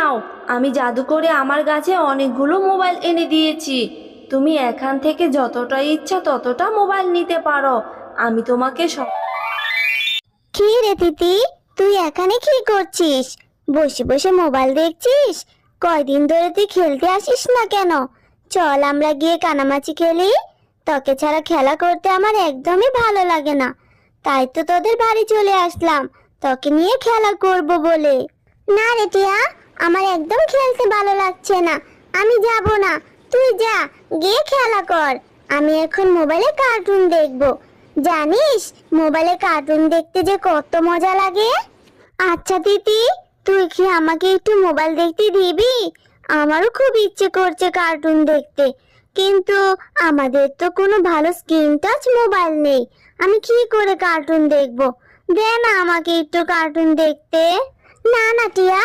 নাও, আমি জাদু করে আমার গাছে অনেকগুলো মোবাইল এনে দিয়েছি। তুমি এখান থেকে যতটা ইচ্ছা ততটা মোবাইল নিতে পারো। আমি তোমাকে সব। কি রে তিতি, তুই এখানে কি করছিস? বসে বসে মোবাইল দেখছিস? কয়দিন ধরে তুই খেলতে আসিস না কেন? চল আমরা গিয়ে কানামাছি খেলি। তোকে ছাড়া খেলা করতে আমার একদমই ভালো লাগে না, তাই তো তোদের বাড়ি চলে আসলাম তোকে নিয়ে খেলা করব বলে। না রে টিয়া, আমার একদম খেলতে ভালো লাগছে না, আমি যাব না। তুই যা, গিয়ে খেলা কর। আমি এখন মোবাইলে কার্টুন দেখবো। জানিস মোবাইলে কার্টুন দেখতে যে কত মজা লাগে। আচ্ছা দিদি, তুই কি আমাকে একটু মোবাইল দেখতে দিবি? আমারও খুব ইচ্ছে করছে কার্টুন দেখতে, কিন্তু আমাদের তো কোনো ভালো স্ক্রিন টাচ মোবাইল নেই। আমি কি করে কার্টুন দেখবো? দে না আমাকে একটু কার্টুন দেখতে। না না টিয়া,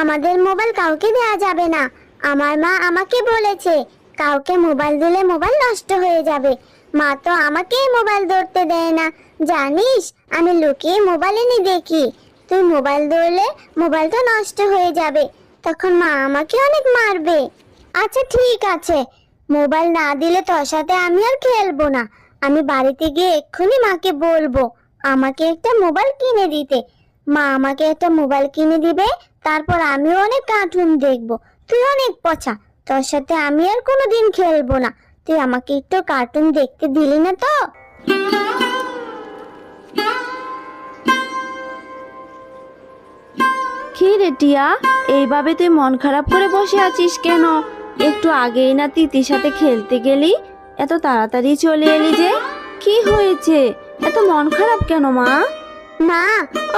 আমাদের মোবাইল কাউকে দেয়া যাবে না। আমার মা আমাকে বলেছে কাউকে মোবাইল দিলে মোবাইল নষ্ট হয়ে যাবে। মা তো আমাকেই মোবাইল ধরতে দেয় না। জানিস আমি লুকিয়ে মোবাইল এনে দেখি। তুই মোবাইল ধরলে মোবাইল তো নষ্ট হয়ে যাবে, তখন মা আমাকে অনেক মারবে। আচ্ছা ঠিক আছে, মোবাইল না দিলে তোর সাথে আমি আর খেলবো না। আমি বাড়িতে গিয়ে এক্ষুনি মাকে বলবো আমাকে একটা মোবাইল কিনে দিতে। মা আমাকে একটা মোবাইল কিনে দিবে, তারপর আমিও অনেক কার্টুন দেখবো। তুই অনেক পচা, তোর সাথে আমি আর কোনোদিন খেলবো না। তুই আমাকে একটু কার্টুন দেখতে দিলি না তো? কি রে টিয়া, এইভাবে তুই মন খারাপ করে বসে আছিস কেন? একটু আগেই না তিতির সাথে খেলতে গেলি, এত তাড়াতাড়ি চলে এলি যে? কি হয়েছে, এত মন খারাপ কেন মা? মা,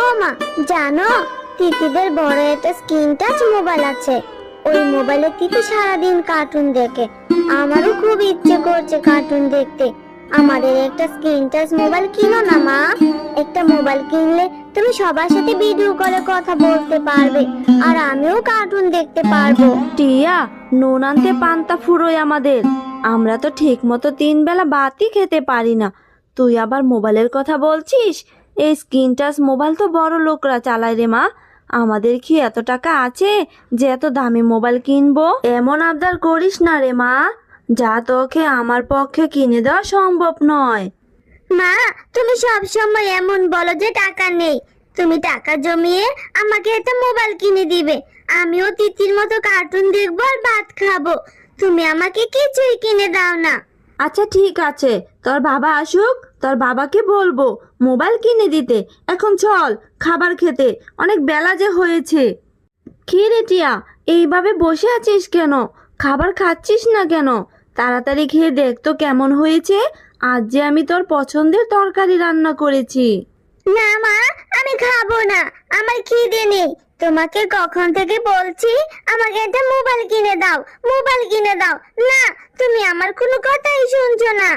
ও মা, জানো তিতিদের বড় একটা স্ক্রিন টাচ মোবাইল আছে। ওই মোবাইলে তিতি সারাদিন কার্টুন দেখে। আমারও খুব ইচ্ছে করছে কার্টুন দেখতে। আমাদের একটা স্ক্রিন টাচ মোবাইল কিনো না মা। একটা মোবাইল কিনলে তুমি সবার সাথে ভিডিও কলে কথা বলতে পারবে, আর আমিও কার্টুন দেখতে পারবো। টিয়া, নুন আনতে পান্তা ফুরোয় আমাদের। আমরা তো ঠিক মতো 3 বেলা ভাতই খেতে পারি না, তুই আবার মোবাইলের কথা বলছিস? এই স্ক্রিন টাচ মোবাইল তো বড় লোকরা চালায় রে মা। আমাদের কি এত টাকা আছে যে এত দামি মোবাইল কিনবো? এমন আবদার করিস না রে মা, যা তোকে আমার পক্ষে কিনে দেওয়া সম্ভব নয়। মা, তুমি সব সময় এমন বলো যে টাকা নেই। তুমি টাকা জমিয়ে আমাকে একটা মোবাইল কিনে দিবে, আমিও তিতির মতো কার্টুন দেখবো আর ভাত খাবো। তুমি আমাকে কিছুই কিনে দাও না। আচ্ছা ঠিক আছে, তোর বাবা আসুক, তোর বাবাকে বলবো মোবাইল কিনে দিতে। এখন চল খাবার খেতে, অনেক বেলা যে হয়েছে। কি রে টিয়া, এইভাবে বসে আছিস কেন? খাবার খাচ্ছিস না কেন? তাড়াতাড়ি খেয়ে দেখ তো কেমন হয়েছে। আজ যে আমি তোর পছন্দের তরকারি রান্না করেছি। না মা, আমি খাবো না, আমার খিদে নেই। তোমাকে কখন থেকে বলছি আমাকে একটা মোবাইল কিনে দাও, মোবাইল কিনে দাও। না, তুমি আমার কোনো কথাই শুনছো না।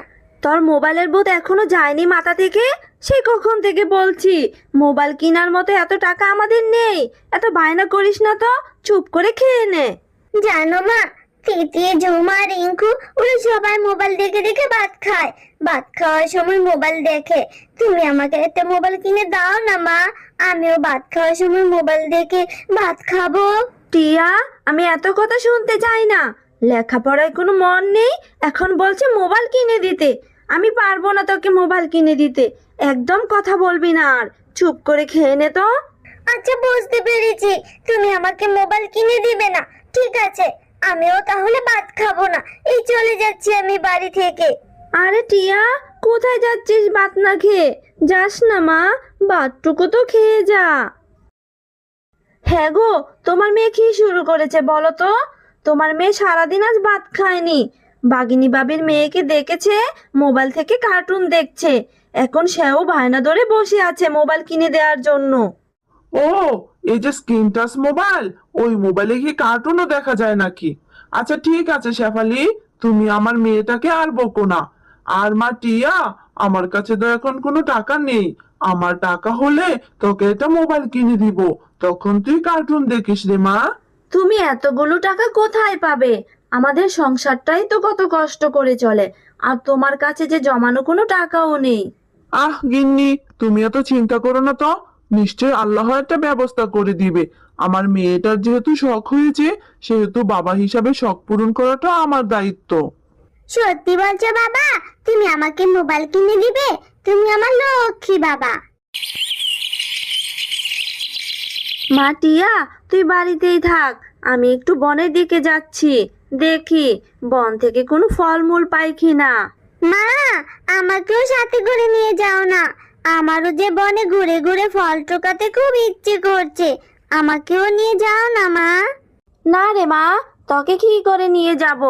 তোর মোবাইলের ভূত এখনো যায়নি মাথা থেকে? সে কখন থেকে বলছি মোবাইল কেনার মতো এত টাকা আমাদের নেই। এত বায়না করিস না তো, চুপ করে খেয়ে নে। জানো মা, তিতি, ঝুমা, রিঙ্কু ওরা সবাই মোবাইল দেখে দেখে ভাত খায়। ভাত খাওয়ার সময় মোবাইল দেখে। তুমি আমাকে একটা মোবাইল কিনে দাও না মা, আমিও ভাত খাওয়ার সময় মোবাইল দেখে ভাত খাবো। টিয়া, আমি এত কথা শুনতে চাই না। লেখাপড়ায় কোনো মন নেই, এখন বলছে মোবাইল কিনে দিতে। আমি পারবো না তোকে মোবাইল কিনে দিতে। একদম কথা বলবি না আর, চুপ করে খেয়ে নে তো। আচ্ছা বুঝতে পেরেছি, তুমি আমাকে মোবাইল কিনে দিবে না। ঠিক আছে, আমিও তাহলে ভাত খাবো না, এই চলে যাচ্ছি আমি বাড়ি থেকে। আরে টিয়া, কোথায় যাচ্ছিস ভাত না খেয়ে? যাস না মা, ভাতটুকু তো খেয়ে যা। হ্যাঁ গো, তোমার মেয়ে কি শুরু করেছে বলো তো? তোমার মেয়ে সারাদিন আজ ভাত খায়নি। বাগিনী বাবির মেয়েকে দেখেছে মোবাইল থেকে কার্টুন দেখছে, এখন সেও বায়না ধরে বসে আছে মোবাইল কিনে দেওয়ার জন্য। ও, এই যে স্ক্রিন টাচ মোবাইল, ওই মোবাইলে কি কার্টুনও দেখা যায় নাকি? আচ্ছা ঠিক আছে শেফালি, তুমি আমার মেয়েটাকে আর বকো না। আর মা টিয়া, আমার কাছে তো এখন কোনো টাকা নেই। আমার টাকা হলে তোকে একটা মোবাইল কিনে দিব, তখন তুই কার্টুন দেখিস রে মা। তুমি এতগুলো টাকা কোথায় পাবে? আমাদের সংসারটাই তো কত কষ্ট করে চলে, আর তোমার কাছে যে জমানো কোনো টাকাও নেই। আহ গিন্নি, তুমি এত চিন্তা করো না তো। নিশ্চয় আল্লাহ একটা ব্যবস্থা করে দিবে। আমার মেয়েটার যেহেতু শখ হয়েছে, সেহেতু বাবা হিসাবে শখ পূরণ করাটা আমার দায়িত্ব। সত্যি বলছো বাবা? তুমি আমাকে মোবাইল কিনে দিবে? তুমি আমার লক্ষ্মী বাবা। মা টিয়া, তুই বাড়িতেই থাক, আমি একটু বনের দিকে যাচ্ছি, দেখি বন থেকে কোনো ফলমূল পাই কিনা। মা, আমাকেও সাথে করে নিয়ে যাও না। আমারও যে বনে ঘুরে ঘুরে ফল টোকাতে খুব ইচ্ছে করছে। আমাকেও নিয়ে যাও না মা। না রে মা, তোকে কি করে নিয়ে যাব?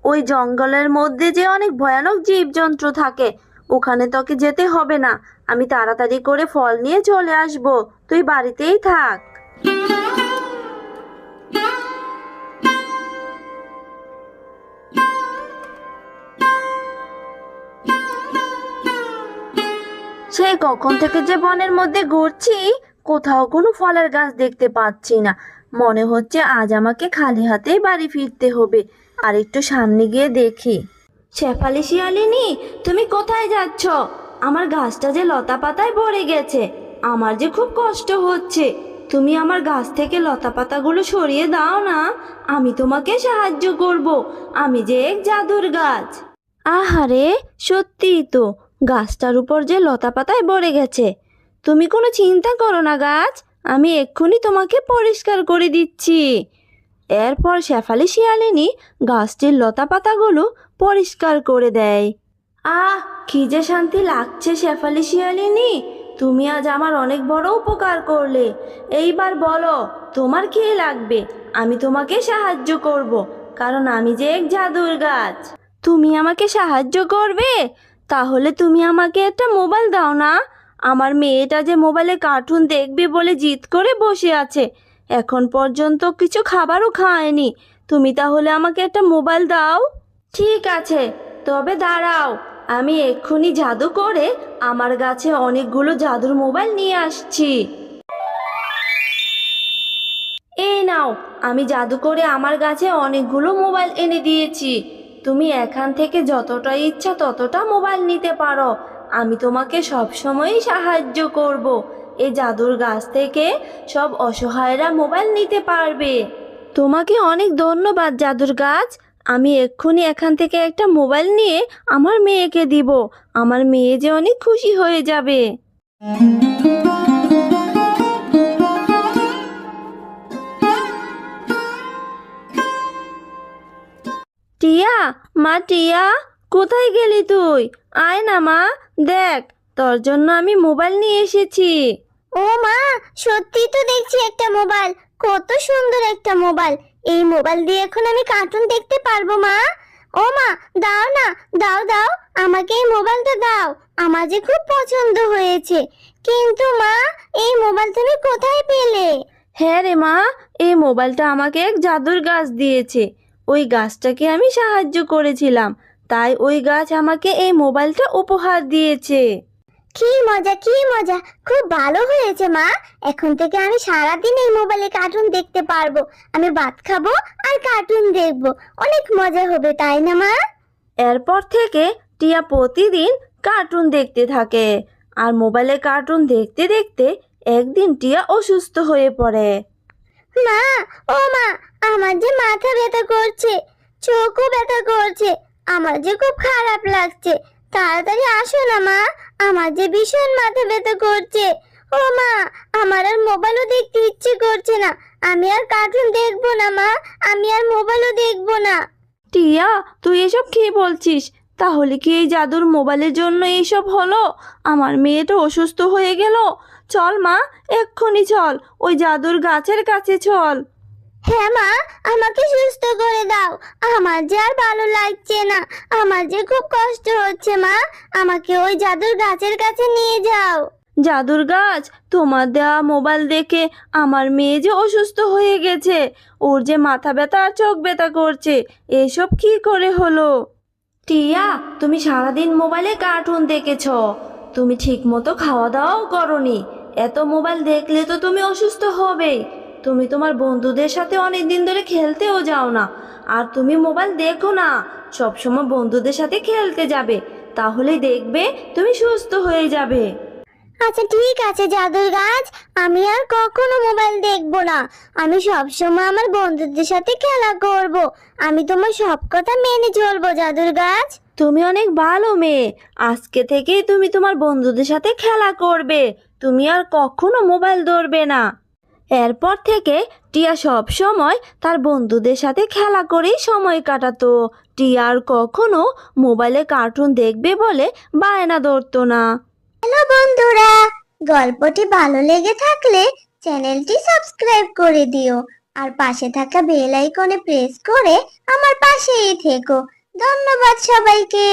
ওই জঙ্গলের মধ্যে যে অনেক ভয়ানক জীবজন্তু থাকে, ওখানে তোকে যেতে হবে না। আমি তাড়াতাড়ি করে ফল নিয়ে চলে আসব, তুই বাড়িতেই থাক। সেই কখন থেকে যে বনের মধ্যে ঘুরছি, কোথাও কোনো ফলের গাছ দেখতে পাচ্ছি না। মনে হচ্ছে আজ আমাকে খালি হাতেই বাড়ি ফিরতে হবে। আর একটু সামনে গিয়ে দেখি। শেফালি শিয়ালিনী, তুমি কোথায় যাচ্ছ? আমার গাছটা যে লতা পাতায় ভরে গেছে, আমার যে খুব কষ্ট হচ্ছে। তুমি আমার গাছ থেকে লতা পাতাগুলো সরিয়ে দাও না, আমি তোমাকে সাহায্য করব। আমি যে এক জাদুর গাছ। আহারে, সত্যিই তো, গাছটার উপর যে লতা পাতায় ভরে গেছে। তুমি কোনো চিন্তা করো না গাছ, আমি এক্ষুনি তোমাকে পরিষ্কার করে দিচ্ছি। এরপর শেফালি শিয়ালিনী গাছটির লতা পাতাগুলো পরিষ্কার করে দেয়। আহ, কি যে শান্তি লাগছে শেফালি শিয়ালিনী, তুমি আজ আমার অনেক বড় উপকার করলে। এইবার বলো, তোমার কি লাগবে? আমি তোমাকে সাহায্য করব, কারণ আমি যে এক জাদুর গাছ। তুমি আমাকে সাহায্য করবে? তাহলে তুমি আমাকে একটা মোবাইল দাও না। আমার মেয়েটা যে মোবাইলে কার্টুন দেখবে বলে জিদ করে বসে আছে, এখন পর্যন্ত কিছু খাবারও খায়নি। তুমি তাহলে আমাকে একটা মোবাইল দাও। ঠিক আছে, তবে দাঁড়াও, আমি এক্ষুনি জাদু করে আমার কাছে অনেকগুলো জাদুর মোবাইল নিয়ে আসছি। এই নাও, আমি জাদু করে আমার কাছে অনেকগুলো মোবাইল এনে দিয়েছি। তুমি এখান থেকে যতটা ইচ্ছা ততটা মোবাইল নিতে পারো। আমি তোমাকে সব সময়ই সাহায্য করব। এই জাদুর গাছ থেকে সব অসহায়রা মোবাইল নিতে পারবে। তোমাকে অনেক ধন্যবাদ জাদুর গাছ। আমি এক্ষুনি এখান থেকে একটা মোবাইল নিয়ে আমার মেয়েকে দিব। আমার মেয়ে যে অনেক খুশি হয়ে যাবে। টিয়া, মা টিয়া, কোথায় গেলি তুই? আয় না মা, দেখ তোর জন্য আমি মোবাইল নিয়ে এসেছি। ও মা, সত্যি তো দেখছি একটা মোবাইল। কত সুন্দর একটা মোবাইল। এই মোবাইল দিয়ে এখন আমি কার্টুন দেখতে পারবো মা। ও মা, দাও না, দাও দাও, আমাকে এই মোবাইলটা দাও। আমার যে খুব পছন্দ হয়েছে। কিন্তু মা, এই মোবাইল তুমি কোথায় পেলে? হ্যাঁ রে মা, এই মোবাইলটা আমাকে এক জাদুর গাছ দিয়েছে। ওই গাছটাকে আমি সাহায্য করেছিলাম, তাই ওই গাছ আমাকে এই মোবাইলটা উপহার দিয়েছে। কি মজা, কি মজা, খুব ভালো হয়েছে মা। এখন থেকে আমি সারাদিন এই মোবাইলে কার্টুন দেখতে পারবো। আমি ভাত খাবো আর কার্টুন দেখবো। অনেক মজা হবে, তাই না মা? এরপর থেকে টিয়া প্রতিদিন কার্টুন দেখতে থাকে। আর মোবাইলে কার্টুন দেখতে দেখতে একদিন টিয়া অসুস্থ হয়ে পড়ে। মা, ও মা, আমার যে মাথা ব্যথা করছে, চোখও ব্যথা করছে। আমার যে খুব খারাপ লাগছে। তাড়াতাড়ি আসো না মা, আমার যে ভীষণ মাথা ব্যথা করছে। ও মা, আমার আর মোবাইলও দেখতে ইচ্ছে করছে না। আমি আর কার্টুন দেখবো না মা, আমি আর মোবাইলও দেখবো না। টিয়া, তুই এসব কি বলছিস? তাহলে কি এই জাদুর মোবাইলের জন্য এইসব হলো? আমার মেয়েটা অসুস্থ হয়ে গেল। চল মা, এক্ষুনি চল, ওই জাদুর গাছের কাছে চল। হ্যাঁ মা, আমাকে সুস্থ করে দাও। আমার যে আর ভালো লাগছে না। আমার যে খুব কষ্ট হচ্ছে মা। আমাকে ওই জাদুর গাছের কাছে নিয়ে যাও। জাদুর গাছ, তোমার দেওয়া মোবাইল দেখে আমার মেয়ে যে অসুস্থ হয়ে গেছে, ওর যে মাথা ব্যথা আর চোখ ব্যথা করছে, এসব কি করে হলো? টিয়া, তুমি সারাদিন মোবাইলে কার্টুন দেখেছ, তুমি ঠিক মতো খাওয়া দাওয়াও করনি। এত মোবাইল দেখলে তো তুমি অসুস্থ হবেই। তুমি তোমার বন্ধুদের সাথে অনেক দিন ধরে খেলতেও যাও না। আর তুমি মোবাইল দেখো না, সবসময় বন্ধুদের সাথে খেলতে যাবে, তাহলে দেখবে তুমি সুস্থ হয়ে যাবে। আচ্ছা ঠিক আছে জাদুর গাছ, আমি আর কখনো মোবাইল দেখবো না। আমি সব সময় আমার বন্ধুদের সাথে খেলা করব। আমি তোমার সব কথা মেনে চলবো জাদুর গাছ। তুমি অনেক ভালো মেয়ে। আজকে থেকেই তুমি তোমার বন্ধুদের সাথে খেলা করবে। তুমি আর কখনো মোবাইল ধরবে না। এরপর থেকে টিয়া সব সময় তার বন্ধুদের সাথে খেলা করেই সময় কাটাতো। টিয়া আর কখনো মোবাইলে কার্টুন দেখবে বলে বায়না ধরতো না। হ্যালো বন্ধুরা, গল্পটি ভালো লেগে থাকলে চ্যানেলটি সাবস্ক্রাইব করে দিও আর পাশে থাকা বেল আইকনে প্রেস করে আমার পাশেই থেকো। ধন্যবাদ সবাইকে।